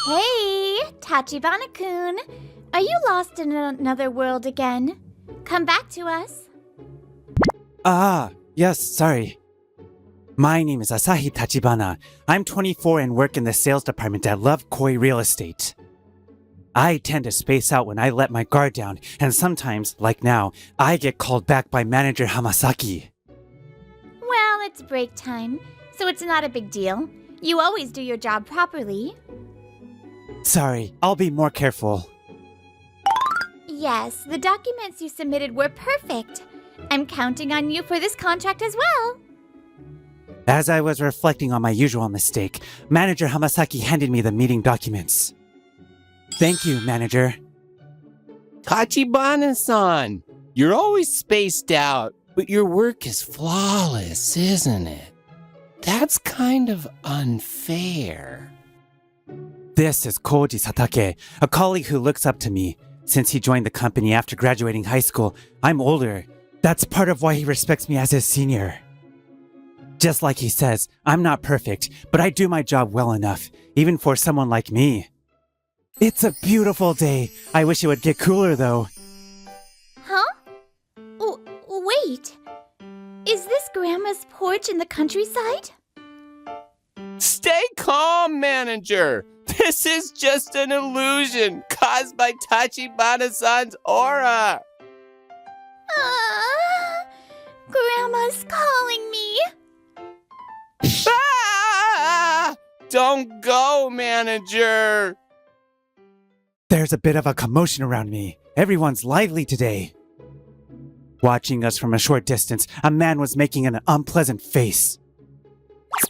Hey, Tachibana-kun. Are you lost in another world again? Come back to us. Yes, sorry. My name is Asahi Tachibana. I'm 24 and work in the sales department at Love Koi Real Estate. I tend to space out when I let my guard down, and sometimes, like now, I get called back by manager Hamasaki. Well, it's break time, so it's not a big deal. You always do your job properly. Sorry, I'll be more careful. Yes, the documents you submitted were perfect. I'm counting on you for this contract as well. As I was reflecting on my usual mistake, manager Hamasaki handed me the meeting documents. Thank you, manager. Tachibana-san, you're always spaced out, but your work is flawless, isn't it? That's kind of unfair. This is Koji Satake, a colleague who looks up to me. Since he joined the company after graduating high school, I'm older. That's part of why he respects me as his senior. Just like he says, I'm not perfect, but I do my job well enough, even for someone like me. It's a beautiful day. I wish it would get cooler though. Huh? Oh, wait. Is this Grandma's porch in the countryside? Stay calm, manager. This is just an illusion caused by Tachibana-san's aura. Grandma's calling me. Ah! Don't go, manager. There's a bit of a commotion around me. Everyone's lively today. Watching us from a short distance, a man was making an unpleasant face.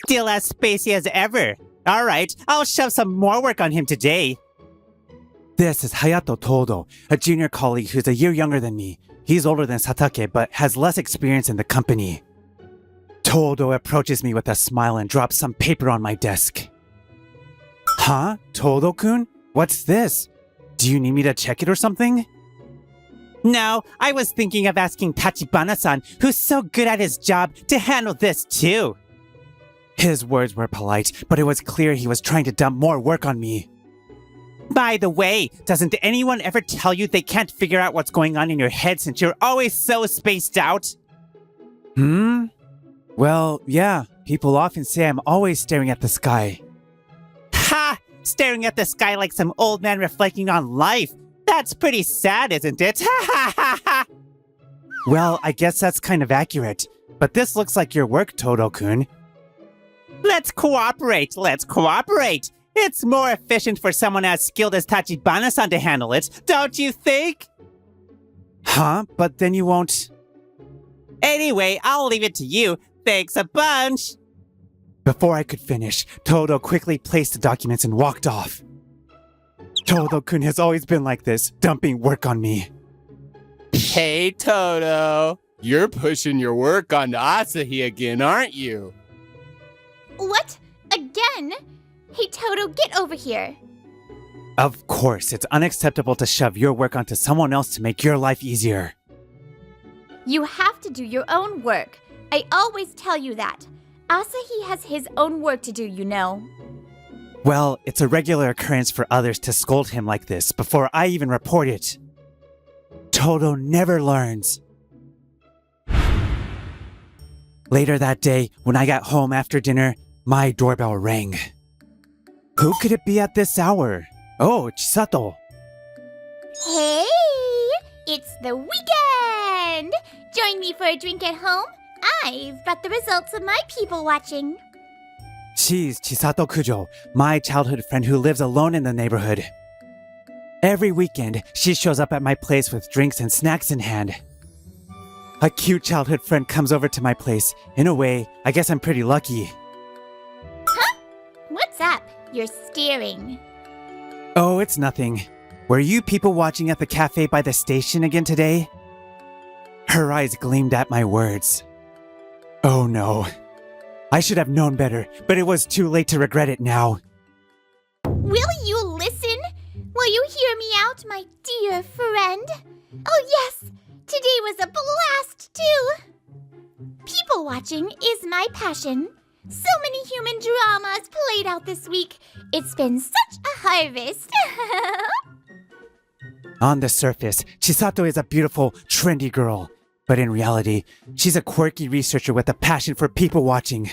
Still as spacey as ever. All right, I'll shove some more work on him today. This is Hayato Todo, a junior colleague who's a year younger than me. He's older than Satake, but has less experience in the company. Todo approaches me with a smile and drops some paper on my desk. Huh? Todo-kun? What's this? Do you need me to check it or something? No, I was thinking of asking Tachibana-san, who's so good at his job, to handle this too. His words were polite, but it was clear he was trying to dump more work on me. By the way, doesn't anyone ever tell you they can't figure out what's going on in your head since you're always so spaced out? Well, yeah, people often say I'm always staring at the sky. Ha! Staring at the sky like some old man reflecting on life. That's pretty sad, isn't it? Ha ha ha ha! Well, I guess that's kind of accurate. But this looks like your work, Todo-kun. Let's cooperate! It's more efficient for someone as skilled as Tachibana-san to handle it, don't you think? Huh? But then you won't... Anyway, I'll leave it to you. Thanks a bunch! Before I could finish, Todo quickly placed the documents and walked off. Todo-kun has always been like this, dumping work on me. Hey, Todo. You're pushing your work onto Asahi again, aren't you? What? Again? Hey, Todo, get over here. Of course, it's unacceptable to shove your work onto someone else to make your life easier. You have to do your own work. I always tell you that. Asahi has his own work to do, you know. Well, it's a regular occurrence for others to scold him like this before I even report it. Todo never learns. Later that day, when I got home after dinner, my doorbell rang. Who could it be at this hour? Oh, Chisato. Hey! It's the weekend! Join me for a drink at home. I've brought the results of my people watching. She's Chisato Kujo, my childhood friend who lives alone in the neighborhood. Every weekend, she shows up at my place with drinks and snacks in hand. A cute childhood friend comes over to my place. In a way, I guess I'm pretty lucky. Huh? What's up? You're staring. Oh, it's nothing. Were you people watching at the cafe by the station again today? Her eyes gleamed at my words. Oh no. I should have known better, but it was too late to regret it now. Will you listen? Will you hear me out, my dear friend? Oh yes, today was a blast too. People watching is my passion. So many human dramas played out this week. It's been such a harvest. On the surface, Chisato is a beautiful, trendy girl. But in reality, she's a quirky researcher with a passion for people watching.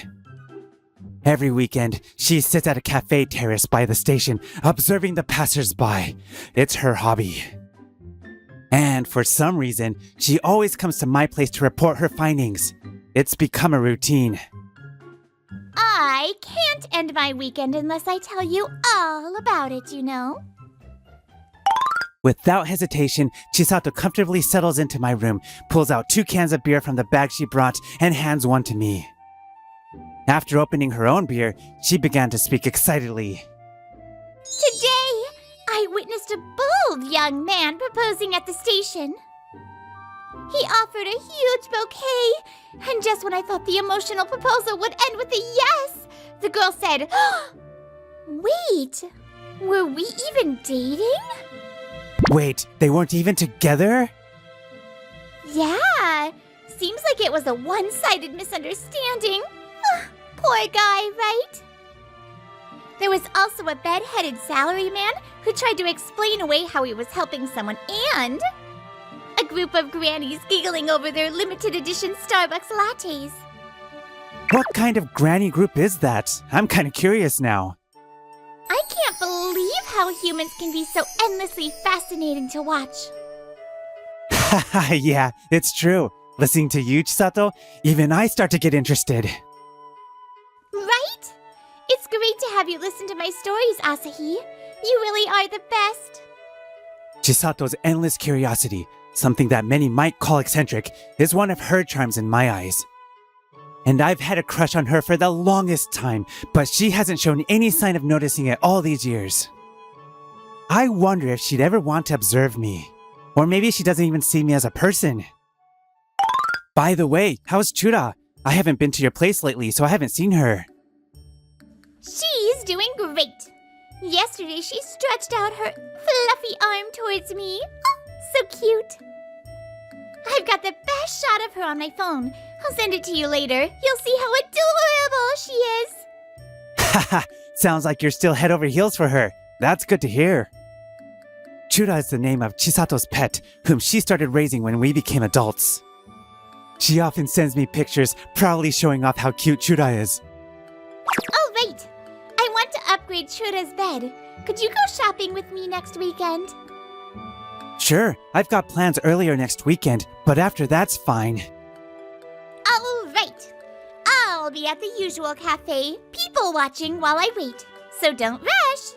Every weekend, she sits at a cafe terrace by the station, observing the passers-by. It's her hobby. And for some reason, she always comes to my place to report her findings. It's become a routine. I can't end my weekend unless I tell you all about it, you know. Without hesitation, Chisato comfortably settles into my room, pulls out 2 cans of beer from the bag she brought, and hands one to me. After opening her own beer, she began to speak excitedly. Today, I witnessed a bold young man proposing at the station. He offered a huge bouquet, and just when I thought the emotional proposal would end with a yes, the girl said, "Wait, were we even dating?" Wait, they weren't even together? Yeah, seems like it was a one-sided misunderstanding. Poor guy, right? There was also a bed-headed salaryman who tried to explain away how he was helping someone, and a group of grannies giggling over their limited edition Starbucks lattes. What kind of granny group is that? I'm kind of curious now. I can't believe how humans can be so endlessly fascinating to watch. Haha, yeah, it's true. Listening to you, Chisato, even I start to get interested. Right? It's great to have you listen to my stories, Asahi. You really are the best. Chisato's endless curiosity, something that many might call eccentric, is one of her charms in my eyes. And I've had a crush on her for the longest time, but she hasn't shown any sign of noticing it all these years. I wonder if she'd ever want to observe me. Or maybe she doesn't even see me as a person. By the way, how's Chura? I haven't been to your place lately, so I haven't seen her. She's doing great. Yesterday, she stretched out her fluffy arm towards me. Oh, so cute. I've got the best shot of her on my phone. I'll send it to you later. You'll see how adorable she is. Haha, sounds like you're still head over heels for her. That's good to hear. Chura is the name of Chisato's pet, whom she started raising when we became adults. She often sends me pictures, proudly showing off how cute Chura is. Oh, right. I want to upgrade Chura's bed. Could you go shopping with me next weekend? Sure, I've got plans earlier next weekend, but after that's fine. All right. I'll be at the usual cafe, people watching while I wait. So don't rush.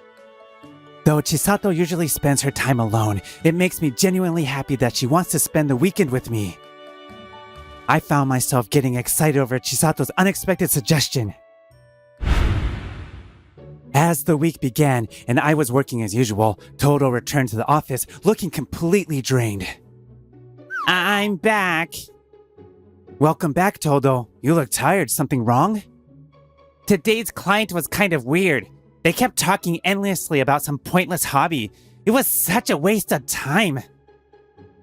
Though Chisato usually spends her time alone, it makes me genuinely happy that she wants to spend the weekend with me. I found myself getting excited over Chisato's unexpected suggestion. As the week began and I was working as usual, Todo returned to the office looking completely drained. I'm back. Welcome back, Todo. You look tired. Something wrong? Today's client was kind of weird. They kept talking endlessly about some pointless hobby. It was such a waste of time.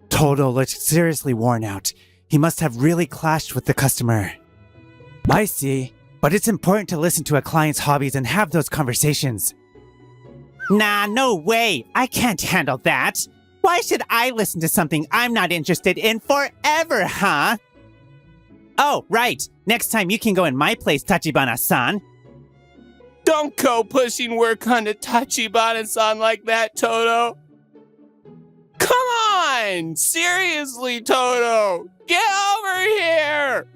Todo looked seriously worn out. He must have really clashed with the customer. I see. But it's important to listen to a client's hobbies and have those conversations. Nah, no way. I can't handle that. Why should I listen to something I'm not interested in forever, huh? Oh, right. Next time you can go in my place, Tachibana-san. Don't go pushing work onto Tachibana-san like that, Toto. Come on! Seriously, Toto! Get over here!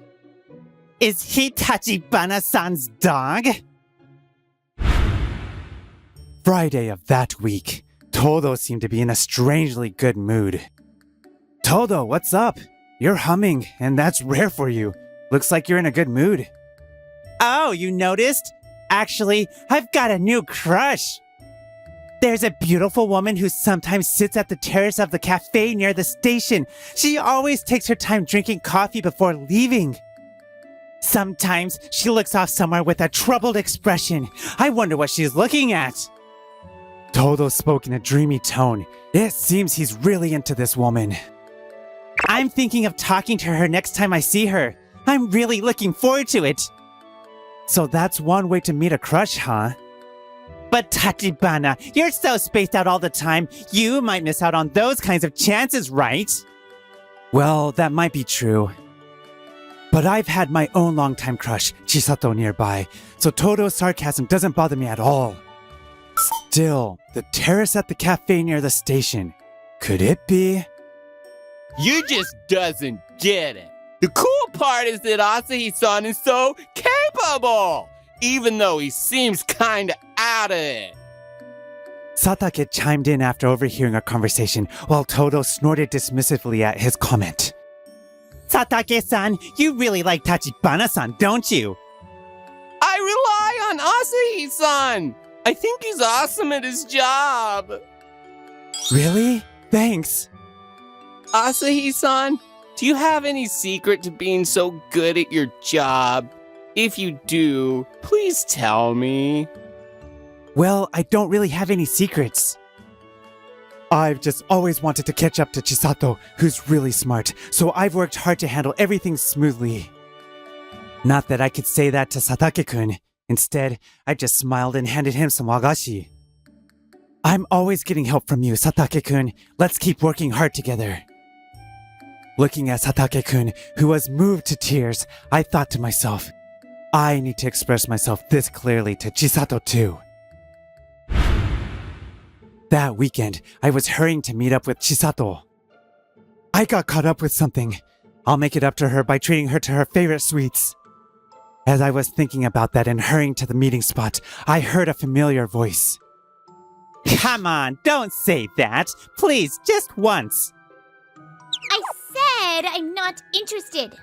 Is he Tachibana-san's dog? Friday of that week, Todo seemed to be in a strangely good mood. Todo, what's up? You're humming, and that's rare for you. Looks like you're in a good mood. Oh, you noticed? Actually, I've got a new crush. There's a beautiful woman who sometimes sits at the terrace of the cafe near the station. She always takes her time drinking coffee before leaving. Sometimes she looks off somewhere with a troubled expression. I wonder what she's looking at. Todo spoke in a dreamy tone. It seems he's really into this woman. I'm thinking of talking to her next time I see her. I'm really looking forward to it. So that's one way to meet a crush, huh? But Tachibana, you're so spaced out all the time, you might miss out on those kinds of chances, right? Well, that might be true. But I've had my own longtime crush, Chisato, nearby, so Todo's sarcasm doesn't bother me at all. Still, the terrace at the cafe near the station. Could it be? You just doesn't get it. The cool part is that Asahi-san is so capable, even though he seems kinda out of it. Satake chimed in after overhearing our conversation, while Todo snorted dismissively at his comment. Satake-san, you really like Tachibana-san, don't you? I rely on Asahi-san. I think he's awesome at his job. Really? Thanks. Asahi-san, do you have any secret to being so good at your job? If you do, please tell me. Well, I don't really have any secrets. I've just always wanted to catch up to Chisato, who's really smart, so I've worked hard to handle everything smoothly. Not that I could say that to Satake-kun. Instead, I just smiled and handed him some wagashi. I'm always getting help from you, Satake-kun. Let's keep working hard together. Looking at Satake-kun, who was moved to tears, I thought to myself, I need to express myself this clearly to Chisato too. That weekend, I was hurrying to meet up with Chisato. I got caught up with something. I'll make it up to her by treating her to her favorite sweets. As I was thinking about that and hurrying to the meeting spot, I heard a familiar voice. Come on, don't say that. Please, just once. I said I'm not interested.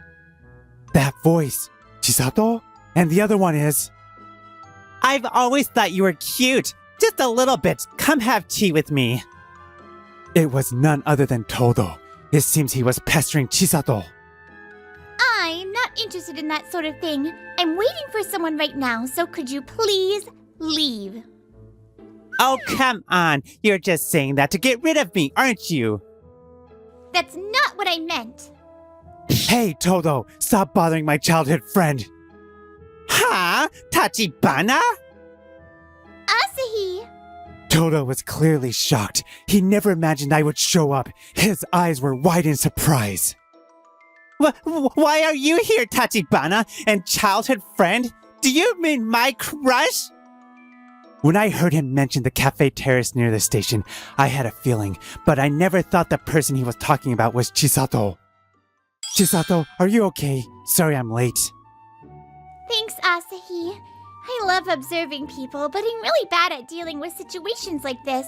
That voice. Chisato? And the other one is... I've always thought you were cute. Just a little bit. Come have tea with me. It was none other than Todo. It seems he was pestering Chisato. I'm not interested in that sort of thing. I'm waiting for someone right now, so could you please leave? Oh, come on. You're just saying that to get rid of me, aren't you? That's not what I meant. Hey, Todo, stop bothering my childhood friend. Huh? Tachibana? Asahi! Todo was clearly shocked. He never imagined I would show up. His eyes were wide in surprise. Why are you here, Tachibana? And childhood friend? Do you mean my crush? When I heard him mention the cafe terrace near the station, I had a feeling, but I never thought the person he was talking about was Chisato. Chisato, are you okay? Sorry I'm late. Thanks, Asahi. I love observing people, but I'm really bad at dealing with situations like this.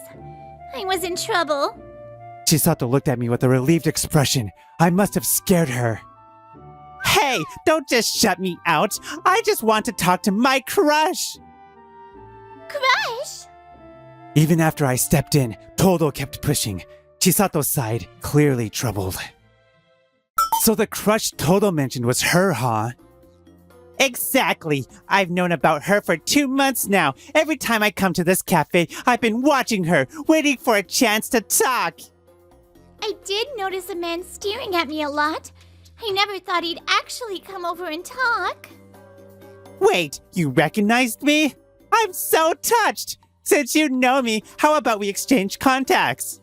I was in trouble. Chisato looked at me with a relieved expression. I must have scared her. Hey, don't just shut me out. I just want to talk to my crush. Crush? Even after I stepped in, Todo kept pushing. Chisato sighed, clearly troubled. So the crush Todo mentioned was her, huh? Exactly. I've known about her for 2 months now. Every time I come to this cafe, I've been watching her, waiting for a chance to talk. I did notice a man staring at me a lot. I never thought he'd actually come over and talk. Wait, you recognized me? I'm so touched! Since you know me, how about we exchange contacts?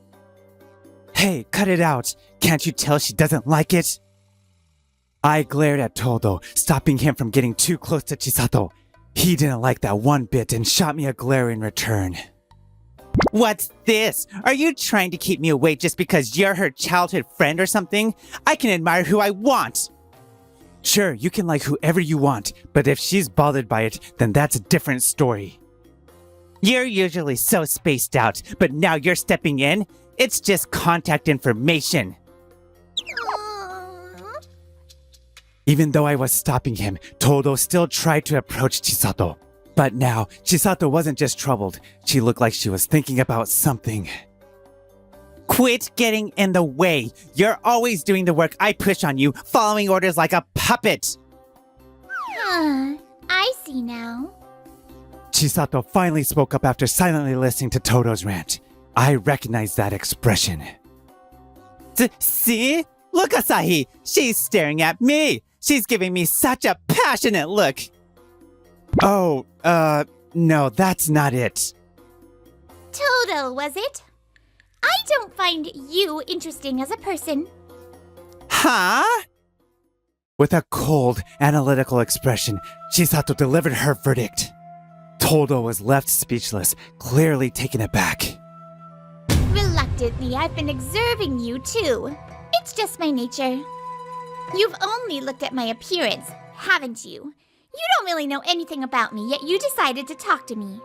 Hey, cut it out. Can't you tell she doesn't like it? I glared at Todo, stopping him from getting too close to Chisato. He didn't like that one bit and shot me a glare in return. What's this? Are you trying to keep me away just because you're her childhood friend or something? I can admire who I want. Sure, you can like whoever you want, but if she's bothered by it, then that's a different story. You're usually so spaced out, but now you're stepping in? It's just contact information. Even though I was stopping him, Todo still tried to approach Chisato. But now, Chisato wasn't just troubled. She looked like she was thinking about something. Quit getting in the way. You're always doing the work I push on you, following orders like a puppet. I see now. Chisato finally spoke up after silently listening to Todo's rant. I recognized that expression. See? Look, Asahi! She's staring at me! She's giving me such a passionate look! Oh, no, that's not it. Toto, was it? I don't find you interesting as a person. Huh? With a cold, analytical expression, Chisato delivered her verdict. Todo was left speechless, clearly taken aback. Reluctantly, I've been observing you too. It's just my nature. You've only looked at my appearance, haven't you? You don't really know anything about me, yet you decided to talk to me.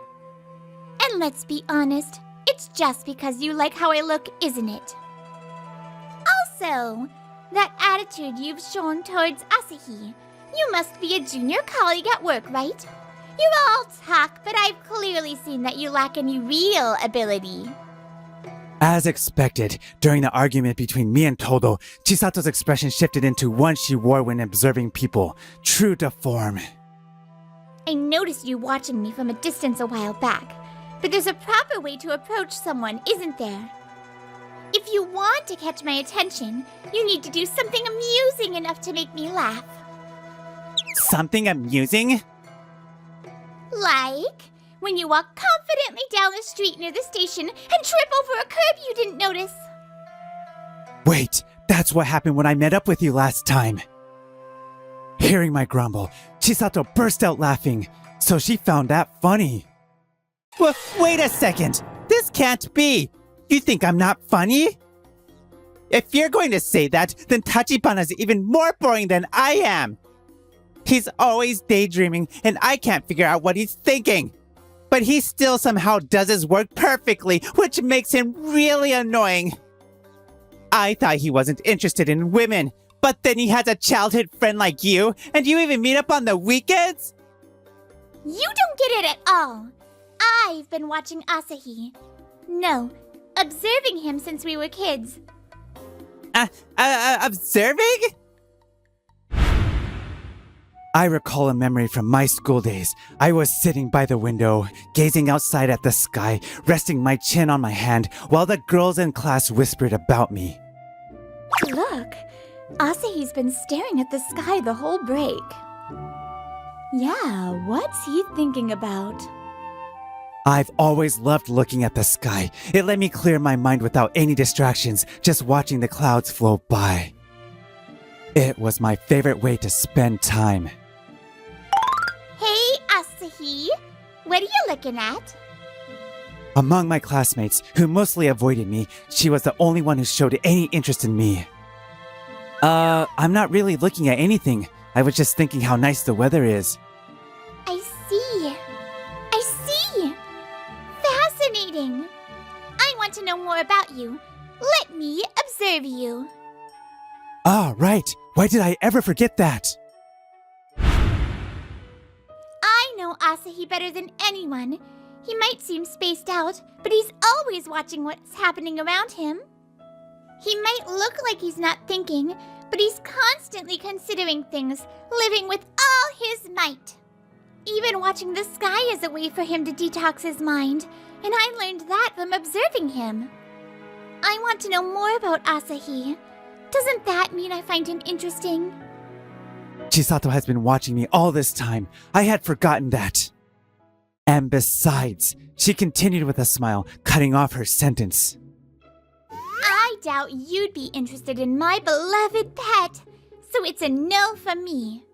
And let's be honest, it's just because you like how I look, isn't it? Also, that attitude you've shown towards Asahi. You must be a junior colleague at work, right? You all talk, but I've clearly seen that you lack any real ability. As expected, during the argument between me and Todo, Chisato's expression shifted into one she wore when observing people, true to form. I noticed you watching me from a distance a while back, but there's a proper way to approach someone, isn't there? If you want to catch my attention, you need to do something amusing enough to make me laugh. Something amusing? Like when you walk confidently down the street near the station and trip over a curb you didn't notice. Wait, that's what happened when I met up with you last time. Hearing my grumble, Chisato burst out laughing, so she found that funny. Wait a second! This can't be! You think I'm not funny? If you're going to say that, then Tachibana's even more boring than I am! He's always daydreaming, and I can't figure out what he's thinking. But he still somehow does his work perfectly, which makes him really annoying. I thought he wasn't interested in women, but then he has a childhood friend like you, and you even meet up on the weekends? You don't get it at all. I've been watching Asahi. No, observing him since we were kids. Observing? I recall a memory from my school days. I was sitting by the window, gazing outside at the sky, resting my chin on my hand, while the girls in class whispered about me. Look, Asahi's been staring at the sky the whole break. Yeah, what's he thinking about? I've always loved looking at the sky. It let me clear my mind without any distractions, just watching the clouds float by. It was my favorite way to spend time. Hey, Asahi, what are you looking at? Among my classmates, who mostly avoided me, she was the only one who showed any interest in me. I'm not really looking at anything. I was just thinking how nice the weather is. I see. Fascinating. I want to know more about you. Let me observe you. Ah, right. Why did I ever forget that? I know Asahi better than anyone. He might seem spaced out, but he's always watching what's happening around him. He might look like he's not thinking, but he's constantly considering things, living with all his might. Even watching the sky is a way for him to detox his mind, and I learned that from observing him. I want to know more about Asahi. Doesn't that mean I find him interesting? Chisato has been watching me all this time. I had forgotten that. And besides, she continued with a smile, cutting off her sentence. I doubt you'd be interested in my beloved pet, so it's a no from me.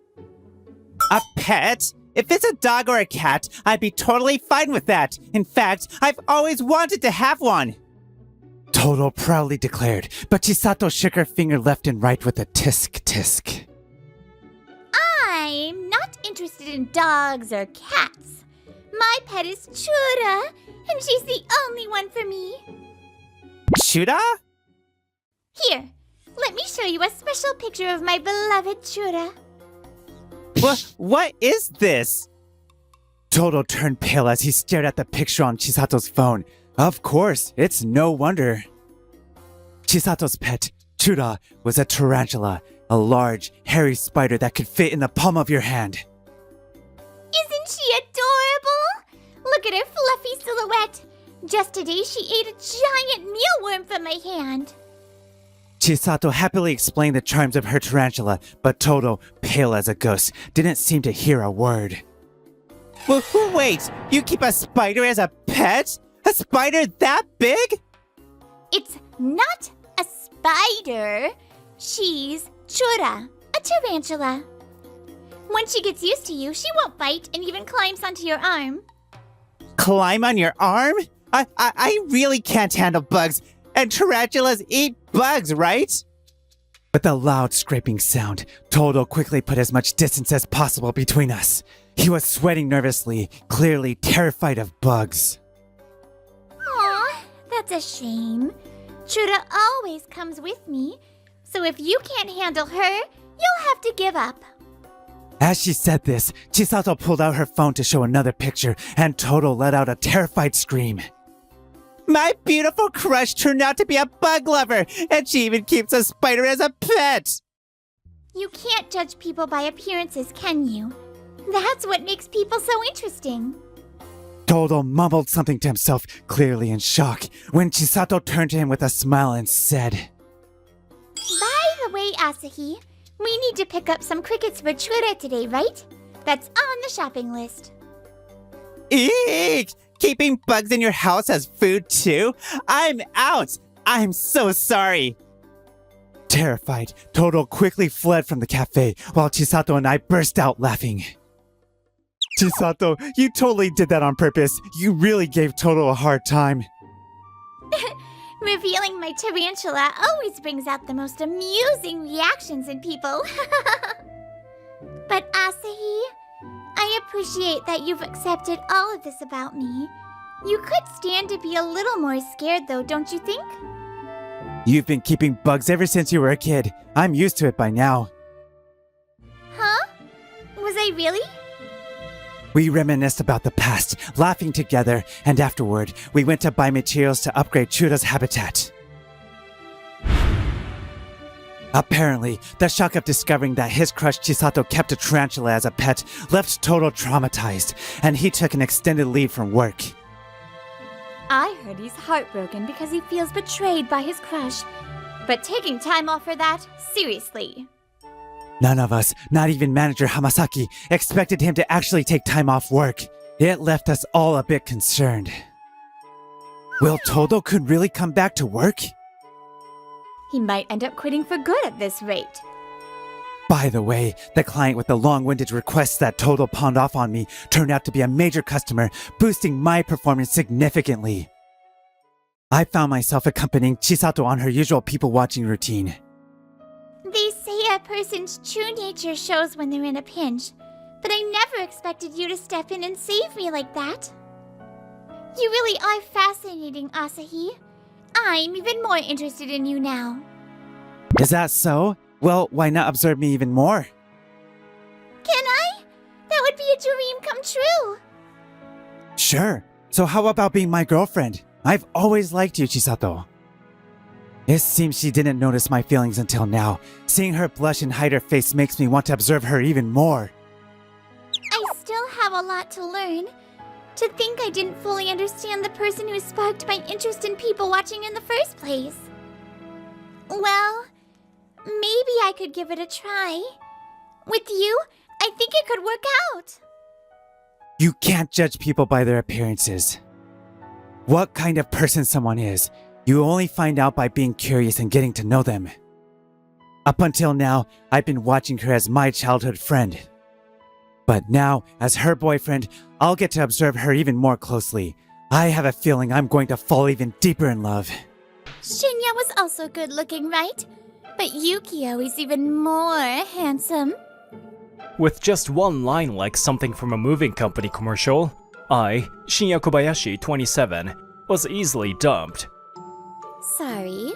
A pet? If it's a dog or a cat, I'd be totally fine with that. In fact, I've always wanted to have one. Todo proudly declared, but Chisato shook her finger left and right with a tisk-tisk. I'm not interested in dogs or cats. My pet is Chura, and she's the only one for me. Chuda? Here, let me show you a special picture of my beloved Chura. What is this? Todo turned pale as he stared at the picture on Chisato's phone. Of course, it's no wonder. Chisato's pet, Chura, was a tarantula, a large, hairy spider that could fit in the palm of your hand. Isn't she adorable? Look at her fluffy silhouette. Just today she ate a giant mealworm from my hand. Chisato happily explained the charms of her tarantula, but Todo, pale as a ghost, didn't seem to hear a word. Wait, you keep a spider as a pet? A spider that big? It's not a spider. She's Chura, a tarantula. Once she gets used to you, she won't bite and even climbs onto your arm. Climb on your arm? I really can't handle bugs. And tarantulas eat bugs, right? With a loud scraping sound, Todo quickly put as much distance as possible between us. He was sweating nervously, clearly terrified of bugs. Aw, that's a shame. Chura always comes with me, so if you can't handle her, you'll have to give up. As she said this, Chisato pulled out her phone to show another picture, and Todo let out a terrified scream. My beautiful crush turned out to be a bug lover, and she even keeps a spider as a pet! You can't judge people by appearances, can you? That's what makes people so interesting. Todo mumbled something to himself, clearly in shock, when Chisato turned to him with a smile and said, By the way, Asahi, we need to pick up some crickets for Chura today, right? That's on the shopping list. Eek! Keeping bugs in your house as food too? I'm out! I'm so sorry! Terrified, Todo quickly fled from the cafe, while Chisato and I burst out laughing. Chisato, you totally did that on purpose. You really gave Todo a hard time. Revealing my tarantula always brings out the most amusing reactions in people. But Asahi, I appreciate that you've accepted all of this about me. You could stand to be a little more scared though, don't you think? You've been keeping bugs ever since you were a kid. I'm used to it by now. Huh? Was I really? We reminisced about the past, laughing together, and afterward, we went to buy materials to upgrade Chura's habitat. Apparently, the shock of discovering that his crush Chisato kept a tarantula as a pet left Todo traumatized, and he took an extended leave from work. I heard he's heartbroken because he feels betrayed by his crush. But taking time off for that? Seriously. None of us, not even manager Hamasaki, expected him to actually take time off work. It left us all a bit concerned. Will Todo-kun really come back to work? He might end up quitting for good at this rate. By the way, the client with the long-winded requests that Todo pawned off on me turned out to be a major customer, boosting my performance significantly. I found myself accompanying Chisato on her usual people-watching routine. They say a person's true nature shows when they're in a pinch, but I never expected you to step in and save me like that. You really are fascinating, Asahi. I'm even more interested in you now. Is that so? Well, why not observe me even more? Can I? That would be a dream come true. Sure. So how about being my girlfriend? I've always liked you, Chisato. It seems she didn't notice my feelings until now. Seeing her blush and hide her face makes me want to observe her even more. I still have a lot to learn. To think I didn't fully understand the person who sparked my interest in people watching in the first place. Well, maybe I could give it a try. With you, I think it could work out. You can't judge people by their appearances. What kind of person someone is, you only find out by being curious and getting to know them. Up until now, I've been watching her as my childhood friend. But now, as her boyfriend, I'll get to observe her even more closely. I have a feeling I'm going to fall even deeper in love. Shinya was also good looking, right? But Yukio is even more handsome. With just one line like something from a moving company commercial, I, Shinya Kobayashi, 27, was easily dumped. Sorry.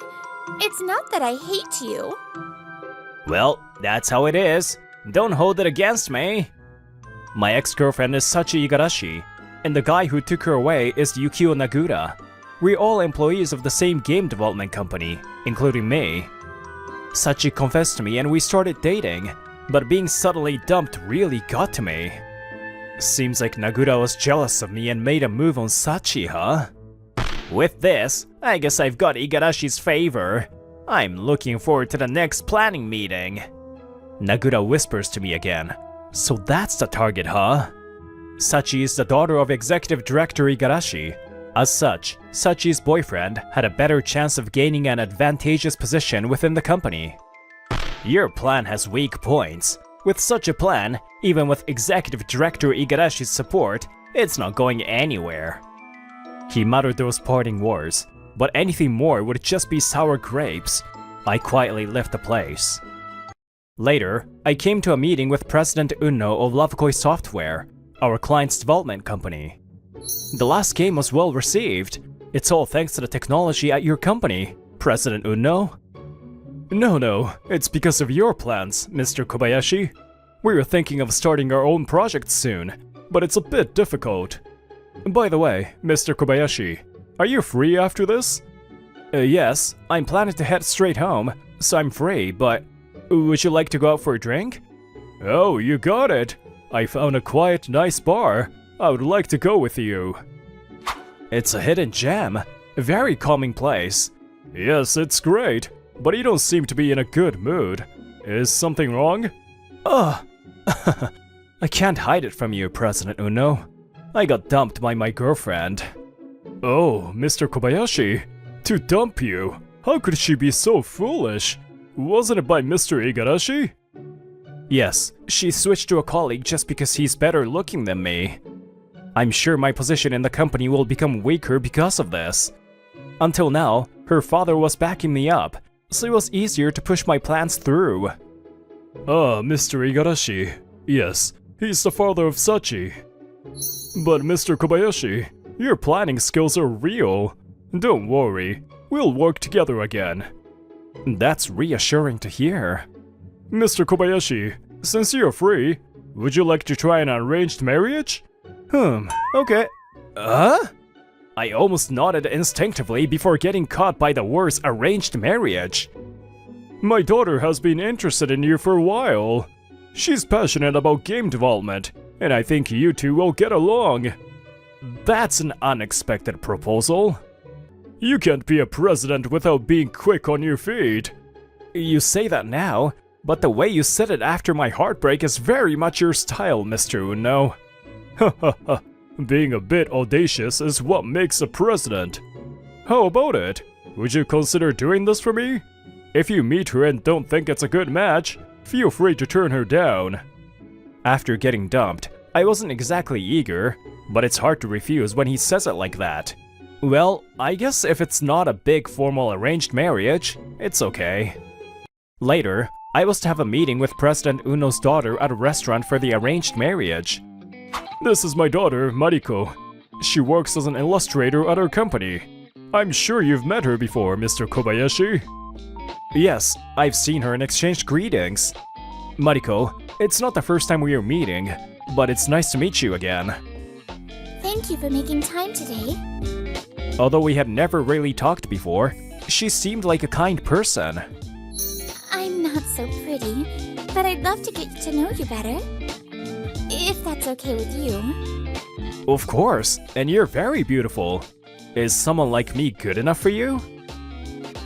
It's not that I hate you. Well, that's how it is. Don't hold it against me. My ex-girlfriend is Sachi Igarashi, and the guy who took her away is Yukio Nagura. We're all employees of the same game development company, including me. Sachi confessed to me and we started dating, but being suddenly dumped really got to me. Seems like Nagura was jealous of me and made a move on Sachi, huh? With this, I guess I've got Igarashi's favor. I'm looking forward to the next planning meeting. Nagura whispers to me again. So that's the target, huh? Sachi is the daughter of Executive Director Igarashi. As such, Sachi's boyfriend had a better chance of gaining an advantageous position within the company. Your plan has weak points. With such a plan, even with Executive Director Igarashi's support, it's not going anywhere. He muttered those parting words, but anything more would just be sour grapes. I quietly left the place. Later, I came to a meeting with President Uno of Lovekoi Software, our client's development company. The last game was well received. It's all thanks to the technology at your company, President Uno. No, it's because of your plans, Mr. Kobayashi. We were thinking of starting our own project soon, but it's a bit difficult. By the way, Mr. Kobayashi, are you free after this? Yes, I'm planning to head straight home, so I'm free, but would you like to go out for a drink? Oh, you got it. I found a quiet, nice bar. I would like to go with you. It's a hidden gem. A very calming place. Yes, it's great, but you don't seem to be in a good mood. Is something wrong? Ugh. I can't hide it from you, President Uno. I got dumped by my girlfriend. Oh, Mr. Kobayashi. To dump you? How could she be so foolish? Wasn't it by Mr. Igarashi? Yes, she switched to a colleague just because he's better looking than me. I'm sure my position in the company will become weaker because of this. Until now, her father was backing me up, so it was easier to push my plans through. Ah, Mr. Igarashi. Yes, he's the father of Sachi. But Mr. Kobayashi, your planning skills are real. Don't worry, we'll work together again. That's reassuring to hear. Mr. Kobayashi, since you're free, would you like to try an arranged marriage? Okay. I almost nodded instinctively before getting caught by the words arranged marriage. My daughter has been interested in you for a while. She's passionate about game development, and I think you two will get along. That's an unexpected proposal. You can't be a president without being quick on your feet. You say that now, but the way you said it after my heartbreak is very much your style, Mr. Uno. Hahaha, being a bit audacious is what makes a president. How about it? Would you consider doing this for me? If you meet her and don't think it's a good match, feel free to turn her down. After getting dumped, I wasn't exactly eager, but it's hard to refuse when he says it like that. Well, I guess if it's not a big formal arranged marriage, it's okay. Later, I was to have a meeting with President Uno's daughter at a restaurant for the arranged marriage. This is my daughter, Mariko. She works as an illustrator at our company. I'm sure you've met her before, Mr. Kobayashi. Yes, I've seen her and exchanged greetings. Mariko, it's not the first time we are meeting, but it's nice to meet you again. Thank you for making time today. Although we had never really talked before, she seemed like a kind person. I'm not so pretty, but I'd love to get to know you better. If that's okay with you. Of course, and you're very beautiful. Is someone like me good enough for you?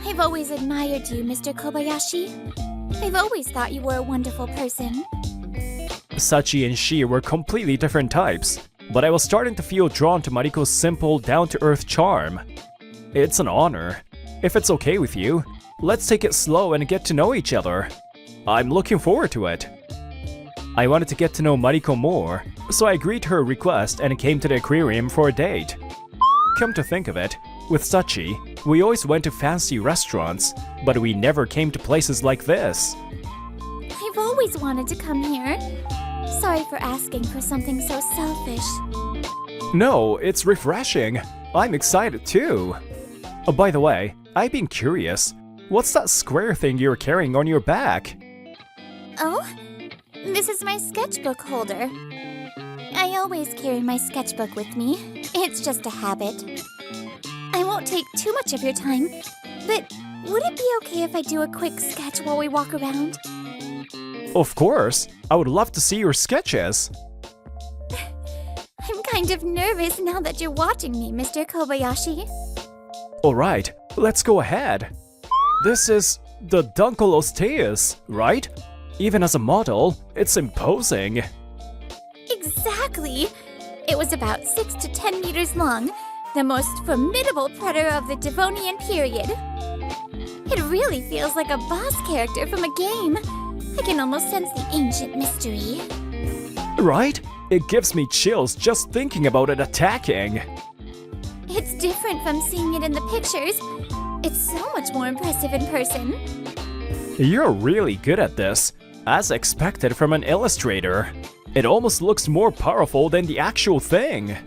I've always admired you, Mr. Kobayashi. I've always thought you were a wonderful person. Sachi and she were completely different types, but I was starting to feel drawn to Mariko's simple, down-to-earth charm. It's an honor. If it's okay with you, let's take it slow and get to know each other. I'm looking forward to it. I wanted to get to know Mariko more, so I agreed to her request and came to the aquarium for a date. Come to think of it, with Sachi, we always went to fancy restaurants, but we never came to places like this. I've always wanted to come here. Sorry for asking for something so selfish. No, it's refreshing. I'm excited too. Oh, by the way, I've been curious. What's that square thing you're carrying on your back? Oh? This is my sketchbook holder. I always carry my sketchbook with me. It's just a habit. I won't take too much of your time, but would it be okay if I do a quick sketch while we walk around? Of course. I would love to see your sketches. I'm kind of nervous now that you're watching me, Mr. Kobayashi. Alright, let's go ahead. This is the Dunkelostheus, right? Even as a model, it's imposing. Exactly! It was about 6 to 10 meters long, then the most formidable predator of the Devonian period. It really feels like a boss character from a game. I can almost sense the ancient mystery. Right? It gives me chills just thinking about it attacking. It's different from seeing it in the pictures. It's so much more impressive in person. You're really good at this, as expected from an illustrator. It almost looks more powerful than the actual thing.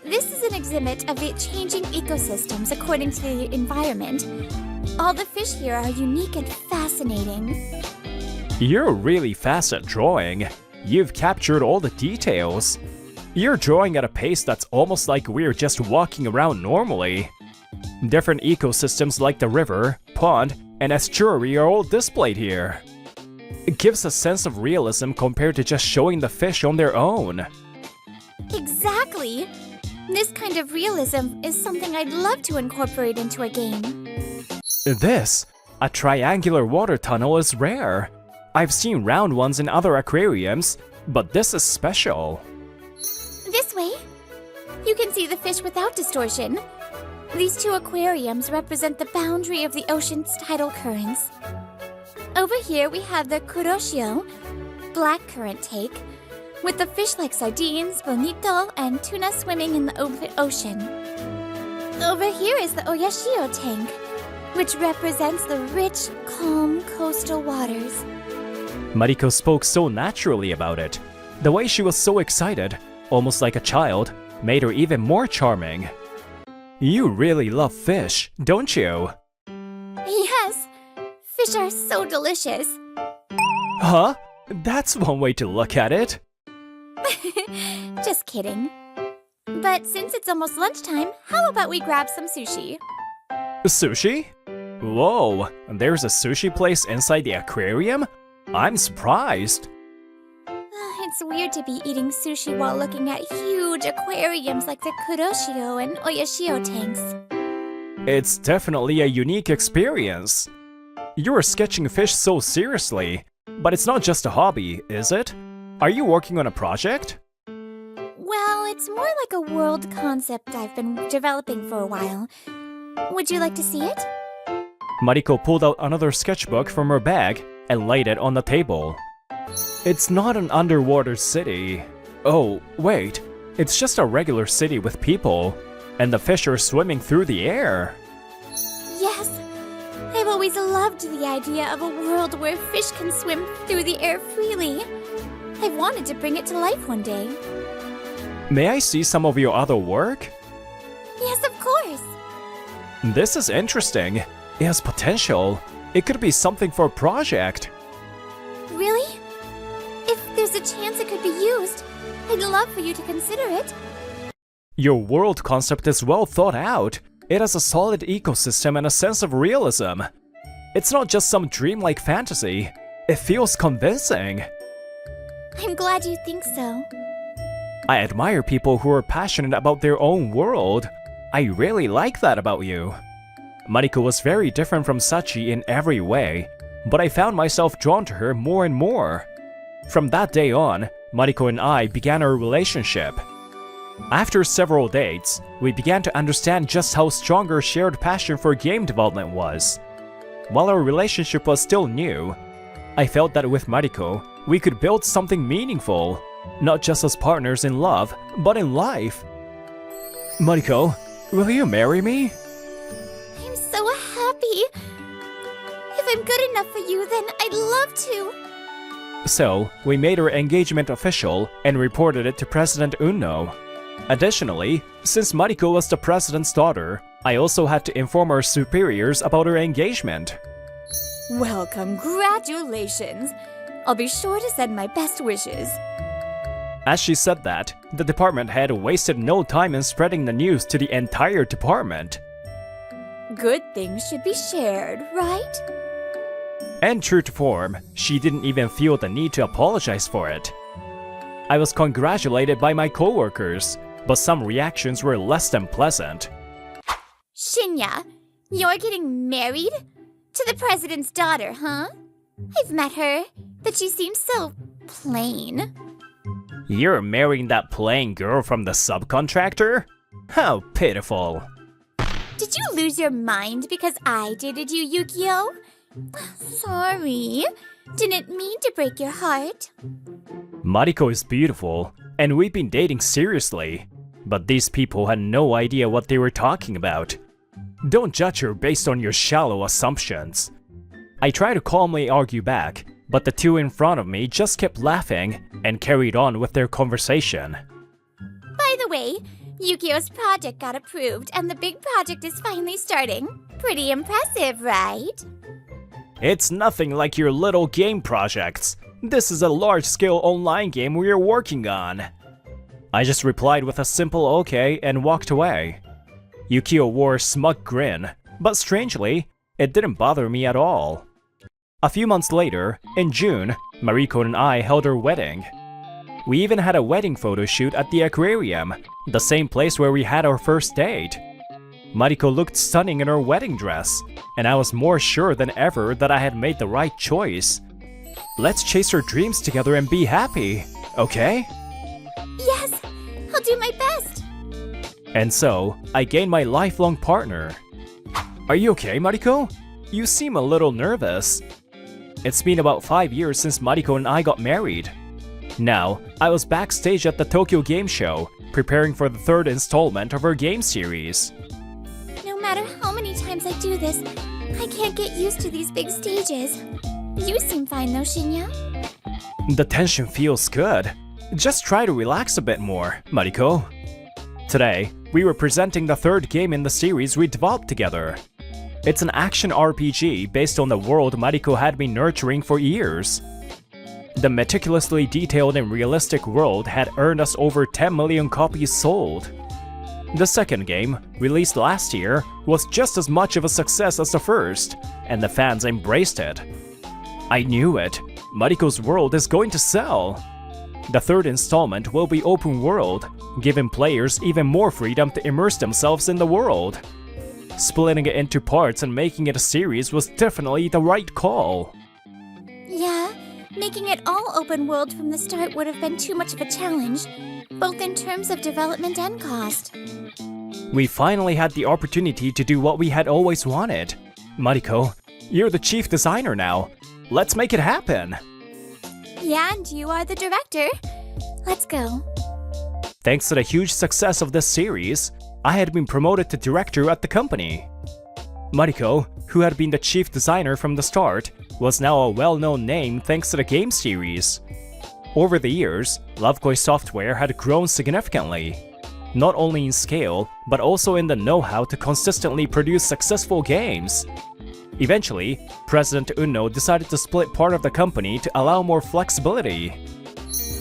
This is an exhibit of the changing ecosystems according to the environment. All the fish here are unique and fascinating. You're really fast at drawing. You've captured all the details. You're drawing at a pace that's almost like we're just walking around normally. Different ecosystems like the river, pond, and estuary are all displayed here. It gives a sense of realism compared to just showing the fish on their own. Exactly! This kind of realism is something I'd love to incorporate into a game. This, a triangular water tunnel, is rare. I've seen round ones in other aquariums, but this is special. This way. You can see the fish without distortion. These two aquariums represent the boundary of the ocean's tidal currents. Over here we have the kuroshio, black current take, with the fish like sardines, bonito, and tuna swimming in the open ocean. Over here is the oyashio tank, which represents the rich, calm coastal waters. Mariko spoke so naturally about it. The way she was so excited, almost like a child, made her even more charming. You really love fish, don't you? Yes, fish are so delicious. Huh? That's one way to look at it. Just kidding. But since it's almost lunchtime, how about we grab some sushi? Sushi? Whoa, there's a sushi place inside the aquarium? I'm surprised. It's weird to be eating sushi while looking at huge aquariums like the kuroshio and oyashio tanks. It's definitely a unique experience. You're sketching fish so seriously, but it's not just a hobby, is it? Are you working on a project? Well, it's more like a world concept I've been developing for a while. Would you like to see it? Mariko pulled out another sketchbook from her bag and laid it on the table. It's not an underwater city. Oh, wait. It's just a regular city with people, and the fish are swimming through the air. Yes. I've always loved the idea of a world where fish can swim through the air freely. I've wanted to bring it to life one day. May I see some of your other work? Yes, of course. This is interesting. It has potential. It could be something for a project. Really? If there's a chance it could be used, I'd love for you to consider it. Your world concept is well thought out. It has a solid ecosystem and a sense of realism. It's not just some dreamlike fantasy. It feels convincing. I'm glad you think so. I admire people who are passionate about their own world. I really like that about you. Mariko was very different from Sachi in every way, but I found myself drawn to her more and more. From that day on, Mariko and I began our relationship. After several dates, we began to understand just how strong our shared passion for game development was. While our relationship was still new, I felt that with Mariko, we could build something meaningful, not just as partners in love, but in life. Mariko, will you marry me? I'm so happy. If I'm good enough for you, then I'd love to. So, we made our engagement official and reported it to President Uno. Additionally, since Mariko was the president's daughter, I also had to inform our superiors about our engagement. Well, congratulations. I'll be sure to send my best wishes. As she said that, the department head wasted no time in spreading the news to the entire department. Good things should be shared, right? And true to form, she didn't even feel the need to apologize for it. I was congratulated by my coworkers, but some reactions were less than pleasant. Shinya, you're getting married? To the president's daughter, huh? I've met her, but she seems so plain. You're marrying that plain girl from the subcontractor? How pitiful. Did you lose your mind because I dated you, Yukio? Sorry. Didn't mean to break your heart. Mariko is beautiful, and we've been dating seriously. But these people had no idea what they were talking about. Don't judge her based on your shallow assumptions. I tried to calmly argue back, but the two in front of me just kept laughing and carried on with their conversation. By the way, Yukio's project got approved and the big project is finally starting. Pretty impressive, right? It's nothing like your little game projects. This is a large-scale online game we are working on. I just replied with a simple okay and walked away. Yukio wore a smug grin, but strangely, it didn't bother me at all. A few months later, in June, Mariko and I held our wedding. We even had a wedding photo shoot at the aquarium, the same place where we had our first date. Mariko looked stunning in her wedding dress, and I was more sure than ever that I had made the right choice. Let's chase our dreams together and be happy, okay? Yes, I'll do my best. And so, I gained my lifelong partner. Are you okay, Mariko? You seem a little nervous. It's been about 5 years since Mariko and I got married. Now, I was backstage at the Tokyo Game Show, preparing for the third installment of our game series. No matter how many times I do this, I can't get used to these big stages. You seem fine though, Shinya. The tension feels good. Just try to relax a bit more, Mariko. Today, we were presenting the third game in the series we developed together. It's an action RPG based on the world Mariko had been nurturing for years. The meticulously detailed and realistic world had earned us over 10 million copies sold. The second game, released last year, was just as much of a success as the first, and the fans embraced it. I knew it. Mariko's world is going to sell. The third installment will be open world, giving players even more freedom to immerse themselves in the world. Splitting it into parts and making it a series was definitely the right call. Yeah, making it all open world from the start would have been too much of a challenge, both in terms of development and cost. We finally had the opportunity to do what we had always wanted. Mariko, you're the chief designer now. Let's make it happen. Yeah, and you are the director. Let's go. Thanks to the huge success of this series, I had been promoted to director at the company. Mariko, who had been the chief designer from the start, was now a well-known name thanks to the game series. Over the years, Lovekoi Software had grown significantly, not only in scale, but also in the know-how to consistently produce successful games. Eventually, President Uno decided to split part of the company to allow more flexibility.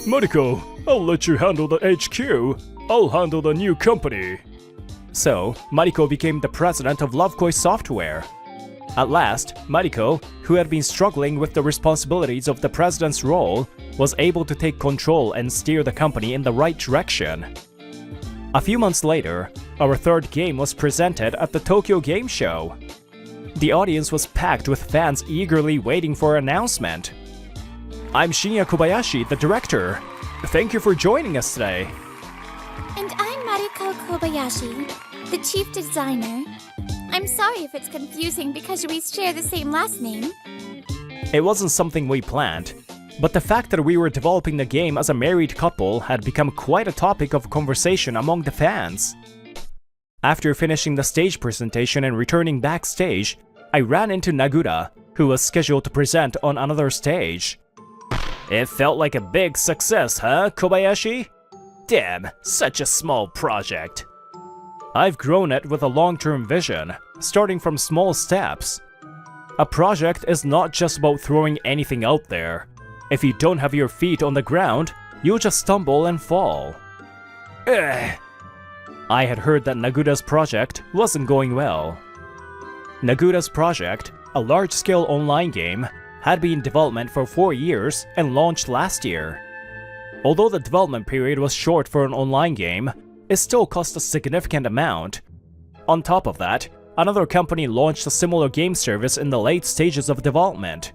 Mariko, I'll let you handle the HQ. I'll handle the new company. So, Mariko became the president of Lovekoi Software. At last, Mariko, who had been struggling with the responsibilities of the president's role, was able to take control and steer the company in the right direction. A few months later, our third game was presented at the Tokyo Game Show. The audience was packed with fans eagerly waiting for an announcement. I'm Shinya Kobayashi, the director. Thank you for joining us today. And I'm Mariko Kobayashi, the chief designer. I'm sorry if it's confusing because we share the same last name. It wasn't something we planned, but the fact that we were developing the game as a married couple had become quite a topic of conversation among the fans. After finishing the stage presentation and returning backstage, I ran into Nagura, who was scheduled to present on another stage. It felt like a big success, huh, Kobayashi? Damn, such a small project. I've grown it with a long-term vision, starting from small steps. A project is not just about throwing anything out there. If you don't have your feet on the ground, you'll just stumble and fall. Ugh. I had heard that Nagura's project wasn't going well. Nagura's project, a large-scale online game, had been in development for 4 years and launched last year. Although the development period was short for an online game, it still cost a significant amount. On top of that, another company launched a similar game service in the late stages of development.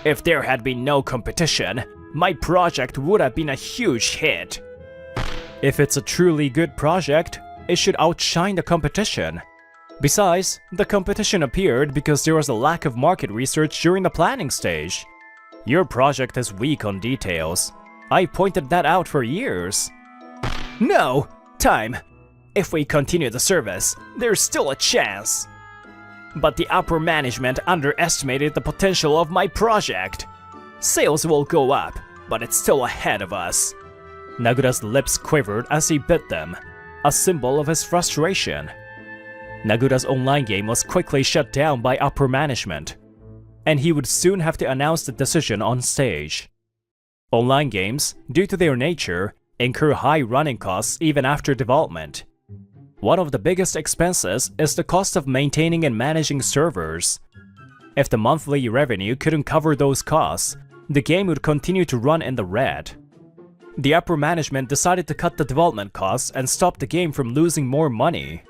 If there had been no competition, my project would have been a huge hit. If it's a truly good project, it should outshine the competition. Besides, the competition appeared because there was a lack of market research during the planning stage. Your project is weak on details. I pointed that out for years. No! Time! If we continue the service, there's still a chance. But the upper management underestimated the potential of my project. Sales will go up, but it's still ahead of us. Nagura's lips quivered as he bit them, a symbol of his frustration. Nagura's online game was quickly shut down by upper management, and he would soon have to announce the decision on stage. Online games, due to their nature, incur high running costs even after development. One of the biggest expenses is the cost of maintaining and managing servers. If the monthly revenue couldn't cover those costs, the game would continue to run in the red. The upper management decided to cut the development costs and stop the game from losing more money.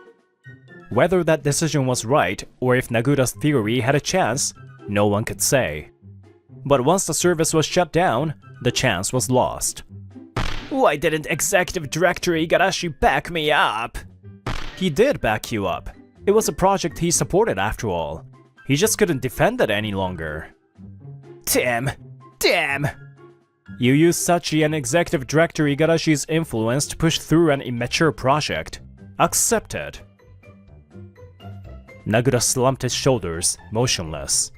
Whether that decision was right, or if Nagura's theory had a chance, no one could say. But once the service was shut down, the chance was lost. Why didn't Executive Director Igarashi back me up? He did back you up. It was a project he supported after all. He just couldn't defend it any longer. Damn! You used Sachi and Executive Director Igarashi's influence to push through an immature project. Accepted. Nagura slumped his shoulders, motionless.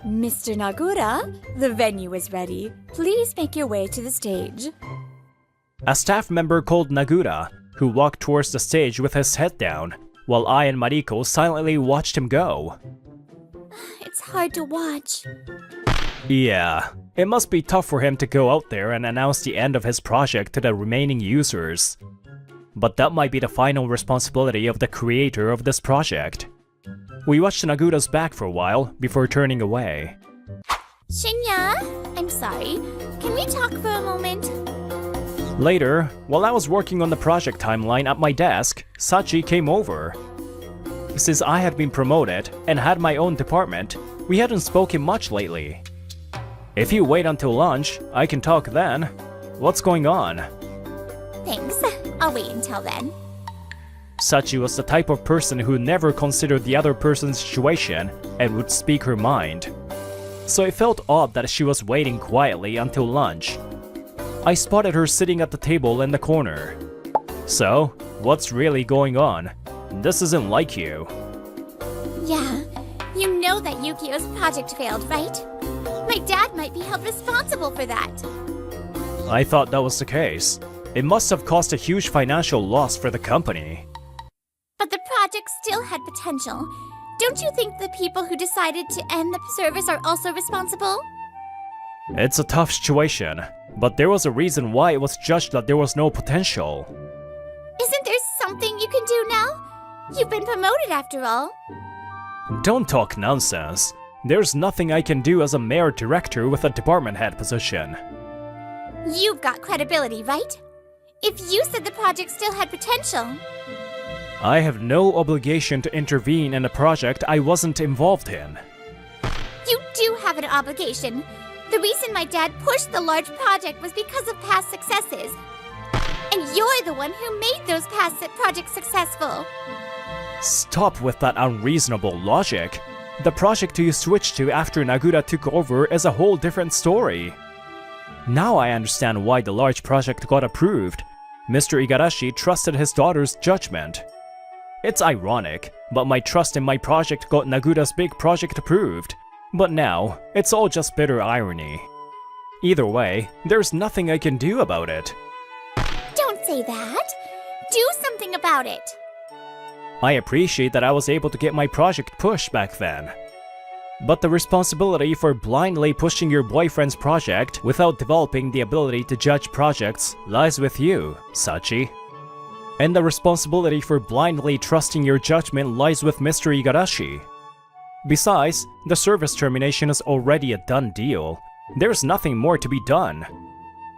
Mr. Nagura, the venue is ready. Please make your way to the stage. A staff member called Nagura, who walked towards the stage with his head down, while I and Mariko silently watched him go. It's hard to watch. Yeah, it must be tough for him to go out there and announce the end of his project to the remaining users. But that might be the final responsibility of the creator of this project. We watched Nagura's back for a while before turning away. Shinya, I'm sorry. Can we talk for a moment? Later, while I was working on the project timeline at my desk, Sachi came over. Since I had been promoted and had my own department, we hadn't spoken much lately. If you wait until lunch, I can talk then. What's going on? Thanks. I'll wait until then. Sachi was the type of person who never considered the other person's situation and would speak her mind. So it felt odd that she was waiting quietly until lunch. I spotted her sitting at the table in the corner. So, what's really going on? This isn't like you. Yeah, you know that Yukio's project failed, right? My dad might be held responsible for that. I thought that was the case. It must have caused a huge financial loss for the company. But the project still had potential. Don't you think the people who decided to end the service are also responsible? It's a tough situation, but there was a reason why it was judged that there was no potential. Isn't there something you can do now? You've been promoted after all. Don't talk nonsense. There's nothing I can do as a mayor director with a department head position. You've got credibility, right? If you said the project still had potential. I have no obligation to intervene in a project I wasn't involved in. You do have an obligation. The reason my dad pushed the large project was because of past successes. And you're the one who made those past projects successful. Stop with that unreasonable logic. The project you switched to after Nagura took over is a whole different story. Now I understand why the large project got approved. Mr. Igarashi trusted his daughter's judgment. It's ironic, but my trust in my project got Nagura's big project approved. But now, it's all just bitter irony. Either way, there's nothing I can do about it. Don't say that. Do something about it. I appreciate that I was able to get my project pushed back then. But the responsibility for blindly pushing your boyfriend's project without developing the ability to judge projects lies with you, Sachi. And the responsibility for blindly trusting your judgment lies with Mr. Igarashi. Besides, the service termination is already a done deal. There's nothing more to be done.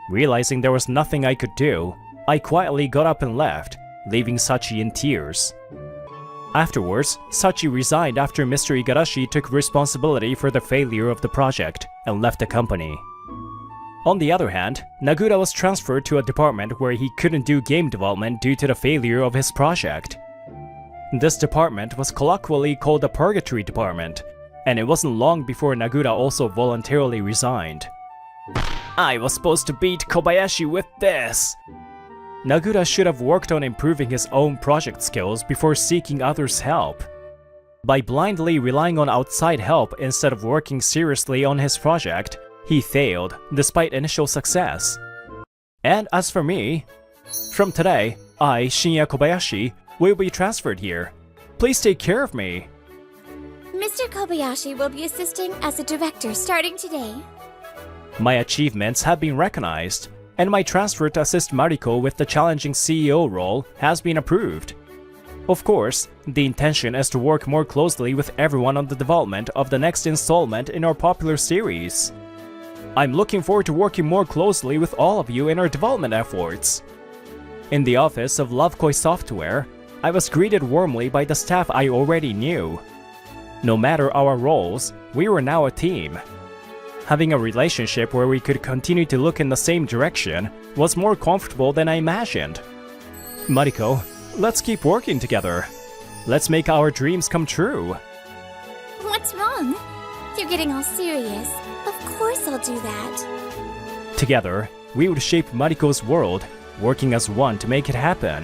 Realizing there was nothing I could do, I quietly got up and left, leaving Sachi in tears. Afterwards, Sachi resigned after Mr. Igarashi took responsibility for the failure of the project and left the company. On the other hand, Nagura was transferred to a department where he couldn't do game development due to the failure of his project. This department was colloquially called the Purgatory Department, and it wasn't long before Nagura also voluntarily resigned. I was supposed to beat Kobayashi with this! Nagura should have worked on improving his own project skills before seeking others' help. By blindly relying on outside help instead of working seriously on his project, he failed, despite initial success. And as for me, from today, I, Shinya Kobayashi, will be transferred here. Please take care of me. Mr. Kobayashi will be assisting as a director starting today. My achievements have been recognized, and my transfer to assist Mariko with the challenging CEO role has been approved. Of course, the intention is to work more closely with everyone on the development of the next installment in our popular series. I'm looking forward to working more closely with all of you in our development efforts. In the office of Lovekoi Software, I was greeted warmly by the staff I already knew. No matter our roles, we were now a team. Having a relationship where we could continue to look in the same direction was more comfortable than I imagined. Mariko, let's keep working together. Let's make our dreams come true. What's wrong? You're getting all serious. Of course I'll do that. Together, we would shape Mariko's world, working as one to make it happen.